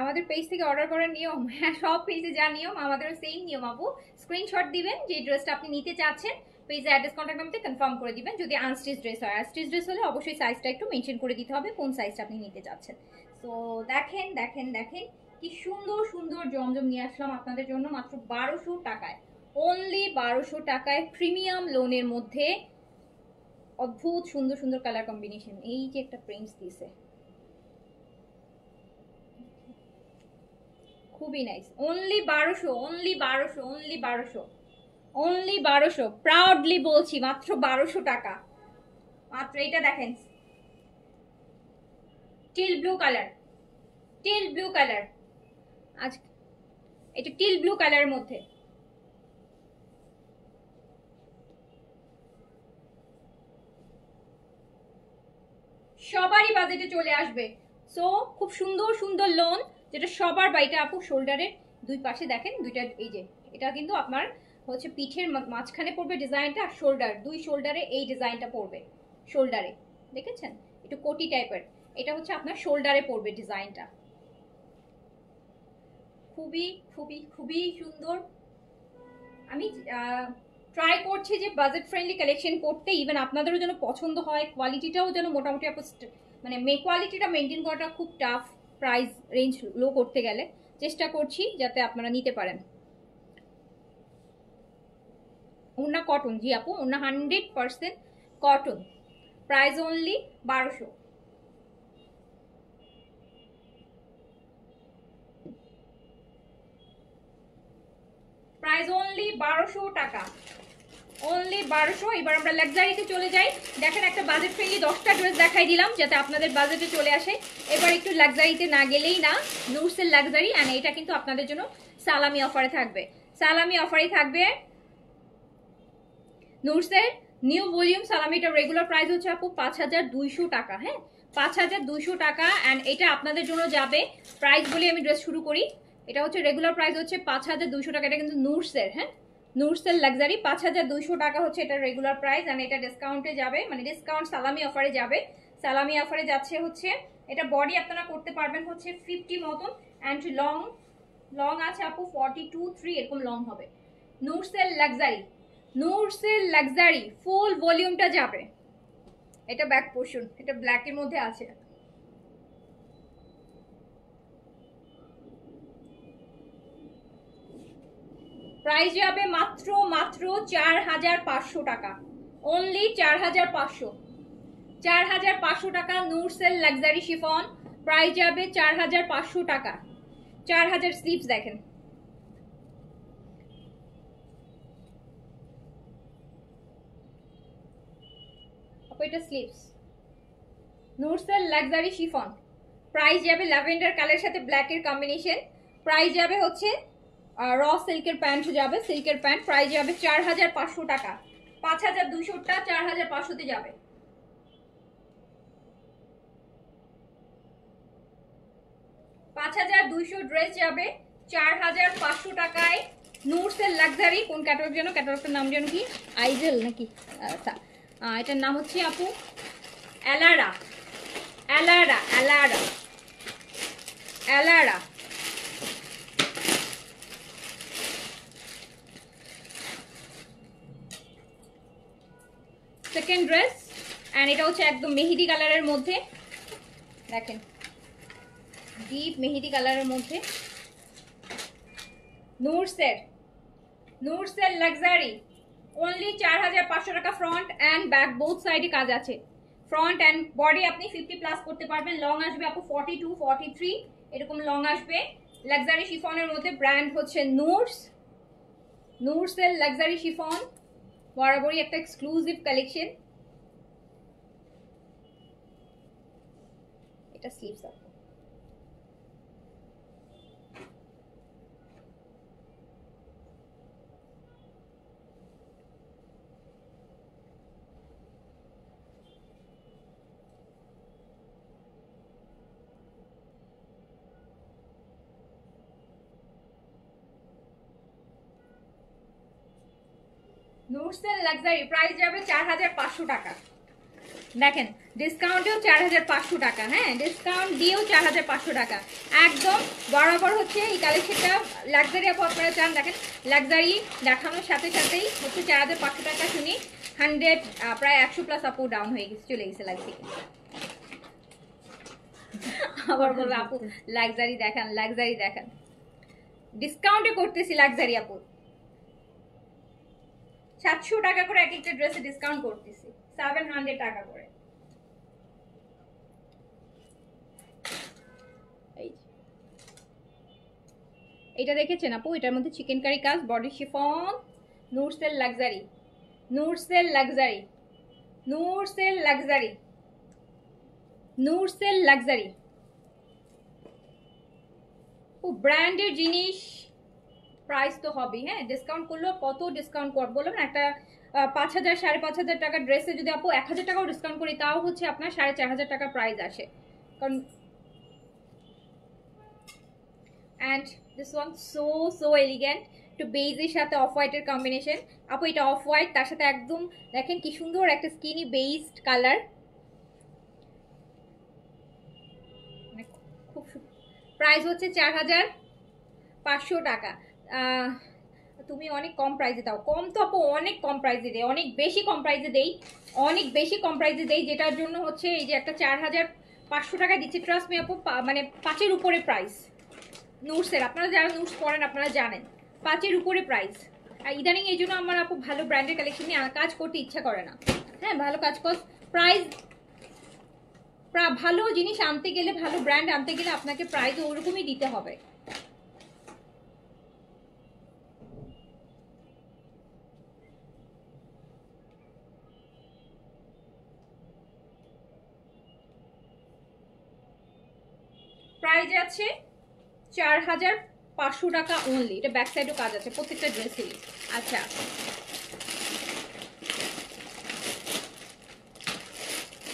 আমাদের পেজ থেকে অর্ডার করার নিয়ম, হ্যাঁ সব পেজে যা নিয়ম আমাদেরও সেম নিয়ম আপু। স্ক্রিনশট দিবেন যে ড্রেসটা আপনি নিতে চাচ্ছেন, পেজে অ্যাড্রেস কন্ট্যাক্ট নাম্বারে কনফার্ম করে দিবেন। যদি আনস্টিচ ড্রেস হয়, আনস্টিচ ড্রেস হলে অবশ্যই সাইজটা একটু মেনশন করে দিতে হবে কোন সাইজটা আপনি নিতে চাচ্ছেন। তো দেখেন দেখেন দেখেন কি সুন্দর সুন্দর জমজম নিয়ে আসলাম আপনাদের জন্য মাত্র 1200 টাকায়, অনলি 1200 টাকায়, প্রিমিয়াম লোনের মধ্যে, অদ্ভুত সুন্দর সুন্দর কালার কম্বিনেশন। এই যে একটা প্রিন্টস দিছে, খুবই nice, only 1200, only 1200, only 1200, only 1200, proudly বলছি মাত্র 1200 টাকা মাত্র। এটা দেখেন teal blue colour, teal blue colour, আজ এটা টিল ব্লু কালারের মধ্যে, সবারই বাজেটে চলে আসবে। সো খুব সুন্দর সুন্দর লোন, যেটা সবার বাড়িতে। আপু শোল্ডারের দুই পাশে দেখেন দুইটা, এই যে এটা কিন্তু আপনার হচ্ছে পিঠের মাঝখানে পড়বে ডিজাইনটা, আর শোল্ডার দুই শোল্ডারে এই ডিজাইনটা পড়বে, শোল্ডারে দেখেছেন একটু কোটি টাইপের, এটা হচ্ছে আপনার শোল্ডারে পড়বে ডিজাইনটা, খুবই খুবই খুবই সুন্দর। আমি ট্রাই করছি যে বাজেট ফ্রেন্ডলি কালেকশন করতে, ইভেন আপনাদেরও যেন পছন্দ হয়, কোয়ালিটিটাও যেন মোটামুটি মানে কোয়ালিটিটা মেনটেন করাটা খুব টাফ, প্রাইস রেঞ্জ লো করতে গেলে চেষ্টা করছি যাতে আপনারা নিতে পারেন। ওনা কটন, জি আপু ওনা 100% কটন, প্রাইস অনলি 1200। 1200 টাকা, অনলি 1200। এবার আমরা লাক্সারিতে চলে যাই। দেখেন একটা বাজেট ফ্রেন্ডলি 10টা ড্রেস দেখাই দিলাম যাতে আপনাদের বাজেটে চলে আসে। এবার একটু লাক্সারিতে না গেলেই না, নুরসের লাক্সারি। অ্যান্ড এটা কিন্তু আপনাদের জন্য সালামি অফারে থাকবে, সালামি অফারে থাকবে নুরসের নিউ ভলিউম সালামিটা। রেগুলার প্রাইস হচ্ছে আপু 5200 টাকা। হ্যাঁ, 5200 টাকা। অ্যান্ড এটা আপনাদের জন্য যাবে, প্রাইস বলে আমি ড্রেস শুরু করি। এটা হচ্ছে রেগুলার প্রাইস হচ্ছে 5200 টাকা। এটা কিন্তু নুরসের, হ্যাঁ নুরসের লাক্সারি 5200 টাকা হচ্ছে এটা রেগুলার প্রাইস। অ্যান্ড এটা ডিসকাউন্টে যাবে, মানে ডিসকাউন্ট সালামি অফারে যাবে। সালামি অফারে যাচ্ছে হচ্ছে এটা বডি আপনারা করতে পারবেন হচ্ছে 50 মতন। অ্যান্ড লং লং আছে আপু 42-3 এরকম লং হবে। নুরসের লাক্সারি, নুরসের লাক্সারি ফুল ভলিউমটা যাবে। এটা ব্যাক পোর্শন, এটা ব্ল্যাকের মধ্যে আছে। প্রাইস যাবে মাত্র 4500 টাকা, অনলি 4500, 4500 টাকা। নুরসেল লাক্সারি শিফন প্রাইস যাবে 4500 টাকা। 4000 স্লিপস দেখেন, এটা স্লিপস। নুরসেল লাক্সারি শিফন প্রাইস যাবে ল্যাভেন্ডার কালারের সাথে ব্ল্যাকের কম্বিনেশন। প্রাইস যাবে হচ্ছে র সিল্কের প্যান্ট যাবে, সিল্কের প্যান্ট প্রাইস যাবে 4500 টাকা। 5200টা 4500তে যাবে। 5200 ড্রেস যাবে 4500 টাকায়। নুরসেল লাক্সারি। কোন ক্যাটালগ যেন, ক্যাটালগটার নাম যেন কি, আইজেল নাকি, আচ্ছা এটার নাম হচ্ছে আপু অ্যালারা, অ্যালারা, অ্যালারা, অ্যালারা। Second dress. অ্যান্ড এটা হচ্ছে একদম মেহেদি কালারের মধ্যে, দেখেন ডিপ মেহেদি কালারের মধ্যে। নুরসের, নুরসের লাক্সারি অনলি 4500 টাকা। ফ্রন্ট অ্যান্ড ব্যাক বোথ সাইডে কাজ আছে। ফ্রন্ট অ্যান্ড বডি আপনি 50 প্লাস করতে পারবেন। লং আসবে আপু 42-43 এরকম লং আসবে। লাক্সারি শিফনের মধ্যে ব্র্যান্ড হচ্ছে নুরস, নুরসের লাক্সারি শিফন বরাবরই একটা এক্সক্লুসিভ কালেকশন। এটা স্লিভস আপু, নুরসেল লাক্সারি প্রাইস যাবে 4500 টাকা। দেখেন ডিসকাউন্টেও 4500 টাকা, হ্যাঁ ডিসকাউন্ট দিয়েও 4500 টাকা একদম বরাবর হচ্ছে এই কালেকশনটা। লাক্সারি আপু আপনারা চান, দেখেন লাক্সারি দেখানোর সাথে সাথেই হচ্ছে 4500 টাকা। শুনি 100 প্রায় 100 প্লাস আপু ডাউন হয়ে গেছে, চলে গেছে লাক্সারি। আবার বলবো আপু লাক্সারি দেখান, লাক্সারি দেখান, ডিসকাউন্টে করতেছি লাক্সারি আপু। 700 টাকা করে এক একটা ড্রেসে ডিসকাউন্ট করতেছি, 700 টাকা করে। এটা দেখেছেন আপু, এটার মধ্যে চিকেন কারি কাজ, বডি শিফন, নুরসেল লাক্সারি, নুরসেল লাক্সারি, নুরসেল লাক্সারি, নুরসেল লাক্সারি। ও ব্র্যান্ডের জিনিস প্রাইস তো হবেই, হ্যাঁ ডিসকাউন্ট করলেও কত ডিসকাউন্ট করব বললাম না। একটা 5000 5500 টাকার ড্রেসে যদি আপু 1000 টাকাও ডিসকাউন্ট করি তাও হচ্ছে আপনার 4500 টাকা প্রাইস আসে। কারণ and this one so elegant, একটু বেইজের সাথে অফ হোয়াইটের কম্বিনেশন আপু। এটা অফ হোয়াইট, তার সাথে একদম দেখেন কি সুন্দর একটা স্কিনি বেসড কালার, খুব প্রাইস হচ্ছে 4500 টাকা। তুমি অনেক কম প্রাইসে দাও, কম তো আপু অনেক কম প্রাইসে দেয়, অনেক বেশি কম প্রাইসে দেই, অনেক বেশি কম প্রাইসে দেই, যেটার জন্য হচ্ছে এই যে একটা 4500 টাকা দিচ্ছি। ট্রাস্ট মি আপু, মানে 5-এর উপরে প্রাইস নুরসের। আপনারা যারা নুরস পড়েন আপনারা জানেন 5-এর উপরে প্রাইস। আর ইদানিং এই জন্য আমার আপু ভালো ব্র্যান্ডের কালেকশন নিয়ে কাজ করতে ইচ্ছা করে না। হ্যাঁ ভালো কাজ কর, প্রাইস ভালো জিনিস আনতে গেলে, ভালো ব্র্যান্ড আনতে গেলে আপনাকে প্রাইস ওরকমই দিতে হবে। প্রাইস আছে 4500 টাকা অনলি। এটা ব্যাক সাইডও কাজ আছে প্রত্যেকটা ড্রেসেই। আচ্ছা,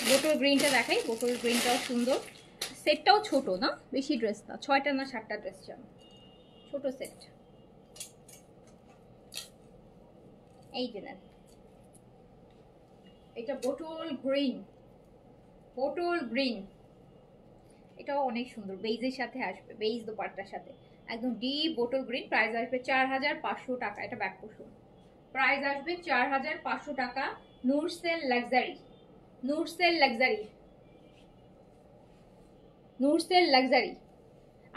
বোটল গ্রিনটা দেখাই। বোটল গ্রিনটাও সুন্দর, সেটটাও ছোট না, বেশি ড্রেস না, 6টা না 7টা ড্রেস চান, ছোট সেট। এই যে নেন, এটা বোটল গ্রিন, বোটল গ্রিন, এটাও অনেক সুন্দর, বেইজের সাথে আসবে, বেইজ দোপাট্টার সাথে, একদম ডিপ বোটল গ্রিন। প্রাইস আসবে 4500 টাকা। এটা ব্যাক পোর্শন, প্রাইস আসবে 4500 টাকা। নুরসেল লাক্সারি, নুরসেল লাক্সারি, নুরসেল লাক্সারি।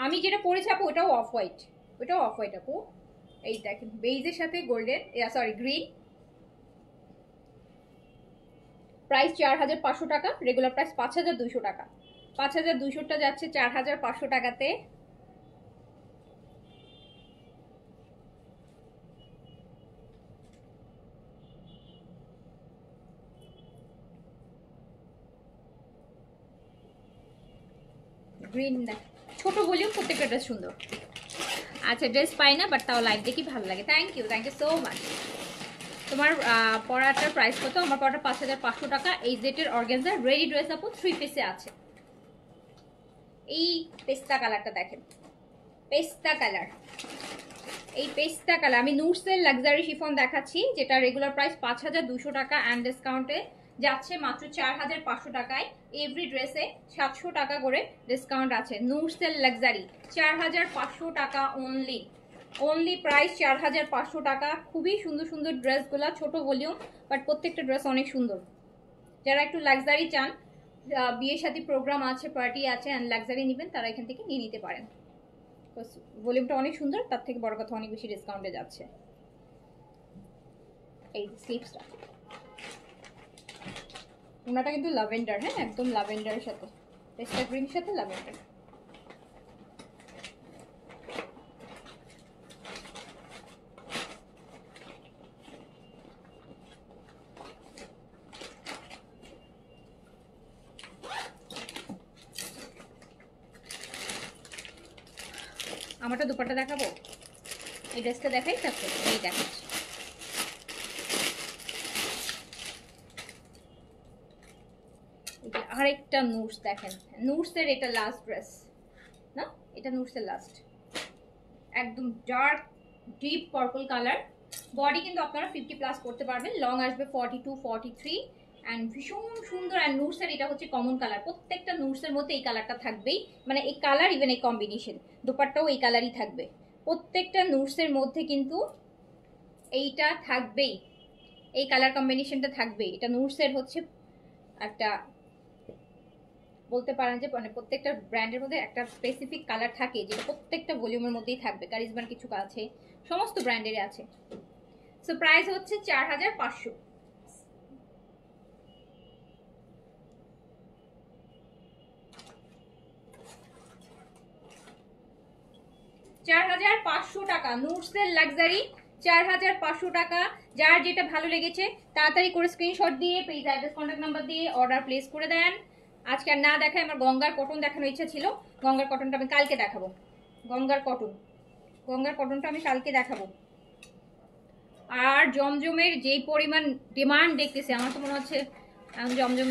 আমি যেটা পরেছি আপু ওটাও অফ হোয়াইট, ওটাও অফ হোয়াইট আপু। এই দেখেন বেইজের সাথে গোল্ডেন, সরি গ্রিন। প্রাইস 4500 টাকা, রেগুলার প্রাইস 5200 টাকা। 5200টা যাচ্ছে 4500 টাকাতে। গ্রিন ছোট ভলিউম, প্রত্যেকটা ড্রেস সুন্দর। আচ্ছা, ড্রেস পাই না বাট তাও লাইভ দেখি ভালো লাগে। Thank you so much. তোমার পড়াটার প্রাইস কত? আমার পড়াটা 5500 টাকা। এই জেটের অর্গানজা রেডি ড্রেস আপু 3 পিসে আছে। এই পেস্তা কালারটা দেখেন, পেস্তা কালার, এই পেস্তা কালার। আমি নুরসেল লাক্সারি শিফন দেখাচ্ছি, যেটা রেগুলার প্রাইস 5200 টাকা অ্যান্ড ডিসকাউন্টে যাচ্ছে মাত্র 4500 টাকায়। এভরি ড্রেসে 700 টাকা করে ডিসকাউন্ট আছে। নুরসেল লাক্সারি 4500 টাকা অনলি, অনলি প্রাইস 4500 টাকা। খুবই সুন্দর সুন্দর ড্রেসগুলা, ছোট ভলিউম বাট প্রত্যেকটা ড্রেস অনেক সুন্দর। যারা একটু লাক্সারি চান, বিয়ের সাথে প্রোগ্রাম আছে, পার্টি আছে অ্যান্ড লাক্সারি নেবেন, তারা এখান থেকে নিয়ে নিতে পারেন। ভলিউমটা অনেক সুন্দর, তার থেকে বড় কথা অনেক বেশি ডিসকাউন্টে যাচ্ছে। এই স্লিপসটা, ওনাটা কিন্তু ল্যাভেন্ডার, হ্যাঁ একদম ল্যাভেন্ডারের সাথে, পেস্টা গ্রিনের সাথে ল্যাভেন্ডার। আমারটা দুপাট্টা দেখাবো, এই ড্রেসটা দেখাই, তারপর এই দেখাচ্ছি। আরেকটা নুরস দেখেন, নুরসের এটা লাস্ট ড্রেস না, এটা নুরসের লাস্ট, একদম dark deep purple colour. Body কিন্তু আপনারা 50+ করতে পারবেন, লং আসবে 42 43 অ্যান্ড ভীষণ সুন্দর। অ্যান্ড নুরসের এটা হচ্ছে কমন কালার, প্রত্যেকটা নুরসের মধ্যে এই কালারটা থাকবেই, মানে এই কালার ইভেন এই কম্বিনেশন, দোপাট্টাও এই কালারই থাকবে। প্রত্যেকটা নুরসের মধ্যে কিন্তু এইটা থাকবেই, এই কালার কম্বিনেশনটা থাকবেই। এটা নুরসের হচ্ছে একটা, বলতে পারেন যে মানে প্রত্যেকটা ব্র্যান্ডের মধ্যে একটা স্পেসিফিক কালার থাকে, যেটা প্রত্যেকটা ভলিউমের মধ্যেই থাকবে। কারিজমার কিছু আছে, সমস্ত ব্র্যান্ডেরই আছে। সো প্রাইস হচ্ছে 4500। 4500 টাকা নুরসেল লাক্সারি, 4500 টাকা। যার যেটা ভালো লেগেছে তাড়াতাড়ি করে স্ক্রিনশট দিয়ে পেজ অ্যাড্রেস কন্ট্যাক্ট নাম্বার দিয়ে অর্ডার প্লেস করে দেন। আজকে আর না দেখায়, আমার গঙ্গার কটন দেখানোর ইচ্ছা ছিল, গঙ্গার কটনটা আমি কালকে দেখাবো। গঙ্গার কটন, গঙ্গার কটনটা আমি কালকে দেখাবো। আর জমজমের যেই পরিমাণ ডিমান্ড দেখতেছে, আমার তো মনে হচ্ছে জমজম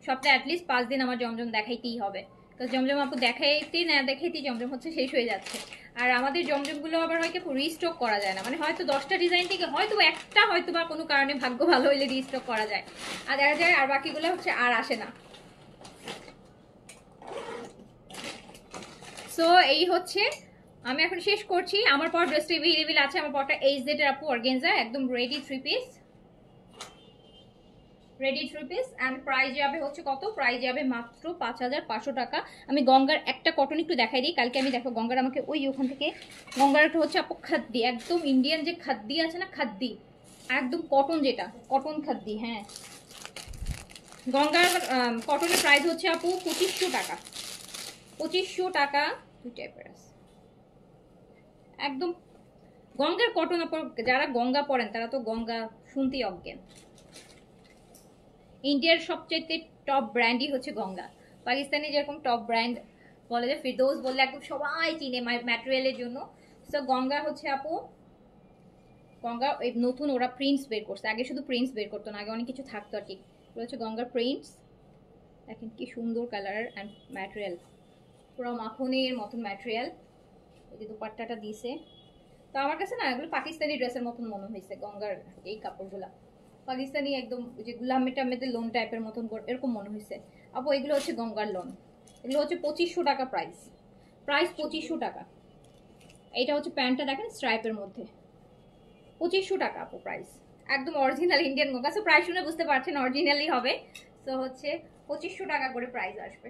সপ্তাহে অ্যাটলিস্ট 5 দিন আমার জমজম দেখাইতেই হবে, কারণ জমজম আপু দেখাইতেই না দেখাইতেই জমজম হচ্ছে শেষ হয়ে যাচ্ছে। আর আমাদের জমজমগুলো আবার হয় কি রিস্টক করা যায় না, মানে হয়তো 10টা ডিজাইন থেকে হয়তো একটা হয়তো বা কোনো কারণে ভাগ্য ভালো হইলে রিস্টক করা যায়, আর দেখা যায় আর বাকিগুলো হচ্ছে আর আসে না। সো এই হচ্ছে, আমি এখন শেষ করছি। আমার পর ড্রেসটা এভেলেবেল আছে, আমার পরটা HZ এর আপু অর্গানজা, একদম ready 3 piece, ready 3 piece and price যাবে হচ্ছে কত? প্রাইস যাবে মাত্র 5500 টাকা। আমি গঙ্গার একটা কটন একটু দেখাই দিই, কালকে আমি দেখো গঙ্গার আমাকে ওই ওখান থেকে, গঙ্গার একটা হচ্ছে আপু খাদ্দি, একদম ইন্ডিয়ান যে খাদ্দি আছে না, খাদ্দি একদম কটন, যেটা কটন খাদ্দি, হ্যাঁ গঙ্গার কটনের প্রাইস হচ্ছে আপু 2500 টাকা, 2500 টাকা। দুই টাইপের আছে একদম গঙ্গার কটন। যারা গঙ্গা পরেন তারা তো গঙ্গা শুনতেই অজ্ঞান। ইন্ডিয়ার সবচেয়ে টপ ব্র্যান্ডই হচ্ছে গঙ্গা, পাকিস্তানি যেরকম টপ ব্র্যান্ড বলে যে ফিরদৌস বললে একদম সবাই চিনে ম্যাটেরিয়ালের জন্য। সো গঙ্গা হচ্ছে আপু, গঙ্গা এই নতুন ওরা প্রিন্টস বের করছে, আগে শুধু প্রিন্টস বের করতো না, আগে অনেক কিছু থাকতো আর কি। এগুলো হচ্ছে গঙ্গার প্রিন্টস, দেখেন কি সুন্দর কালার অ্যান্ড ম্যাটেরিয়াল, পুরো মাখনের মতন ম্যাটেরিয়াল। এই যে দুপাট্টাটা দিয়েছে, তো আমার কাছে না এগুলো পাকিস্তানি ড্রেসের মতন মনে হয়েছে গঙ্গার এই কাপড়গুলা, পাকিস্তানি একদম যে গুলামে টামেতে লোন টাইপের মতন এরকম মনে হয়েছে। আপু এগুলো হচ্ছে গঙ্গার লোন, এগুলো হচ্ছে 2500 টাকা প্রাইস, প্রাইস 2500 টাকা। এইটা হচ্ছে প্যান্টটা দেখেন স্ট্রাইপের মধ্যে, 2500 টাকা আপু প্রাইস, একদম original Indian Ganga. So price শুনে বুঝতে পারছেন অরিজিনালি হবে। সো হচ্ছে 2500 টাকা করে প্রাইস আসবে।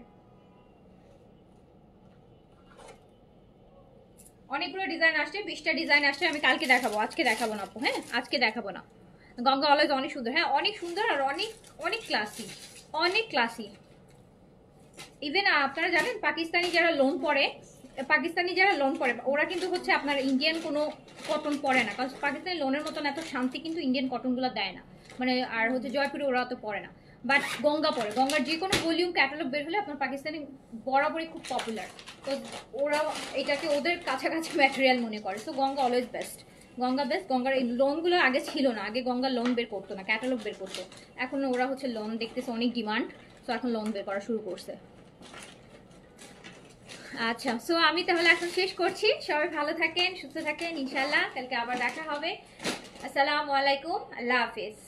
অনেকগুলো ডিজাইন আসছে, 20টা ডিজাইন আসছে, আমি কালকে দেখাবো, আজকে দেখাবো না আপু, হ্যাঁ আজকে দেখাবো না। গঙ্গা অলওয়েজ অনেক সুন্দর, হ্যাঁ অনেক সুন্দর আর অনেক অনেক ক্লাসি, অনেক ক্লাসি। ইভেন আপনারা জানেন পাকিস্তানি যারা লোন পড়ে, পাকিস্তানি যারা লোন পড়ে ওরা কিন্তু হচ্ছে আপনার ইন্ডিয়ান কোনো কটন পরে না, কারণ পাকিস্তানি লোনের মতন এত শান্তি কিন্তু ইন্ডিয়ান কটনগুলো দেয় না, মানে আর হচ্ছে জয়পুরে ওরা তো পরে না। বাট গঙ্গা পরে, গঙ্গার যে কোনো ভলিউম ক্যাটালগ বের হলে আপনার পাকিস্তানি বরাবরই খুব পপুলার, তো ওরা এটাকে ওদের কাছাকাছি ম্যাটেরিয়াল মনে করে। So Ganga always best, Ganga best. গঙ্গার এই লোনগুলো আগে ছিল না, আগে গঙ্গা লোন বের করতো না, ক্যাটালগ বের করতো, এখন ওরা হচ্ছে লোন দেখতেছে অনেক ডিমান্ড, সো এখন লোন বের করা শুরু করছে। আচ্ছা, সো আমি তাহলে এখন শেষ করছি, সবাই ভালো থাকেন, সুস্থ থাকেন, ইনশাল্লাহ কালকে আবার দেখা হবে। আসসালামু আলাইকুম, আল্লাহ হাফিজ।